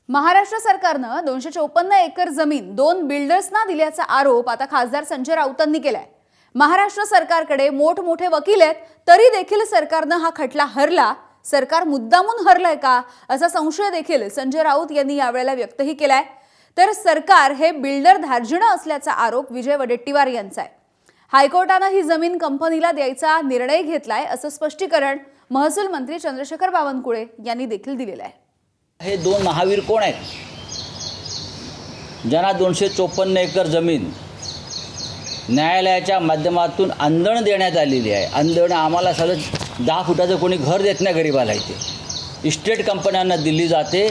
महाराष्ट्र सरकारनं 254 एकर जमीन दोन बिल्डर्सना दिल्याचा आरोप आता खासदार संजय राऊतांनी केलाय। महाराष्ट्र सरकारकडे मोठमोठे वकील आहेत, तरी देखील सरकारनं हा खटला हरला। सरकार मुद्दामून हरलंय का असा संशय देखील संजय राऊत यांनी यावेळेला व्यक्तही केलाय। तर सरकार हे बिल्डर धार्जिणं असल्याचा आरोप विजय वडेट्टीवार यांचा आहे। हायकोर्टानं ही जमीन कंपनीला द्यायचा निर्णय घेतलाय असं स्पष्टीकरण महसूल मंत्री चंद्रशेखर बावनकुळे यांनी देखील दिलेलं आहे। हे दोन महावीर कोण आहेत ज्यांना 254 एकर जमीन न्यायालयाच्या माध्यमातून अंधण देण्यात आलेली आहे। अंधण आम्हाला सगळं 10 फुटाचं कोणी घर देत नाही गरीबाला। इथे इस्टेट कंपन्यांना दिली जाते,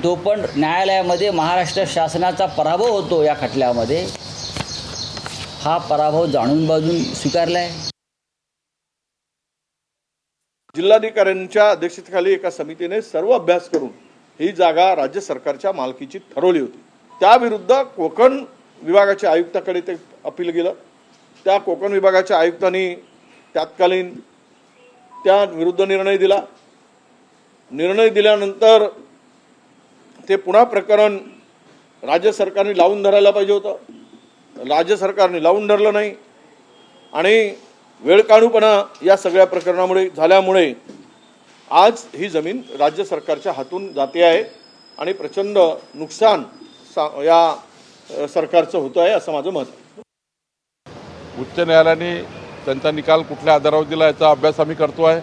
तो पण न्यायालयामध्ये महाराष्ट्र शासनाचा पराभव होतो। या खटल्यामध्ये हा पराभव जाणून बाजून स्वीकारला आहे। जिल्हाधिकाऱ्यांच्या अध्यक्षतेखाली एका समितीने सर्व अभ्यास करून ही जागा राज्य सरकारच्या मालकीची ठरवली होती। त्याविरुद्ध कोकण विभागाच्या आयुक्ताकडे ते अपील गेलं। त्या कोकण विभागाच्या आयुक्तांनी तत्कालीन त्या विरुद्ध निर्णय दिला। निर्णय दिल्यानंतर ते पुन्हा प्रकरण राज्य सरकारने लावून धरायला पाहिजे होतं। राज्य सरकारने लावून धरलं नाही आणि वेळकाणूपणा या सगळ्या प्रकरणामुळे झाल्यामुळे आज ही जमीन राज्य सरकारच्या हातून जाते आहे आणि प्रचंड नुकसान या सरकारचं होतं आहे असं माझं मत आहे। उच्च न्यायालयाने त्यांचा निकाल कुठल्या आधारावर दिला याचा अभ्यास आम्ही करतो आहे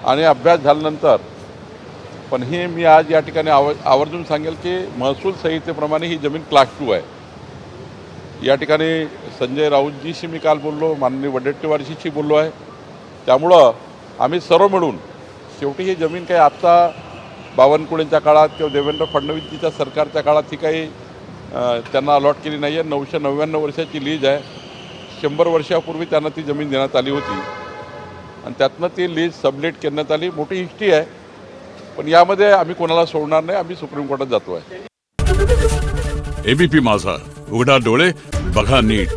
आणि अभ्यास झाल्यानंतर पण हे मी आज या ठिकाणी आवर्जून सांगेल की महसूल संहितेप्रमाणे ही जमीन क्लास 2 आहे। या ठिकाणी संजय राऊतजीशी मी काल बोललो, माननीय वडेट्टीवारजीशी बोललो आहे। त्यामुळं आम्ही सर्व मिळून शेवटी ही जमीन काही आत्ता बावनकुळेंच्या काळात किंवा देवेंद्र फडणवीसजीच्या सरकारच्या काळात ही काही त्यांना अलॉट केली नाही आहे। 999 वर्षाची लीज आहे। 100 वर्षापूर्वी त्यांना ती जमीन देण्यात आली होती आणि त्यातनं ती लीज सबलेट करण्यात आली। मोठी हिस्ट्री आहे, पण यामध्ये आम्ही कोणाला सोडणार नाही। आम्ही सुप्रीम कोर्टात जातो आहे। एबीपी माझा, उघडा डोळे बघा नीट।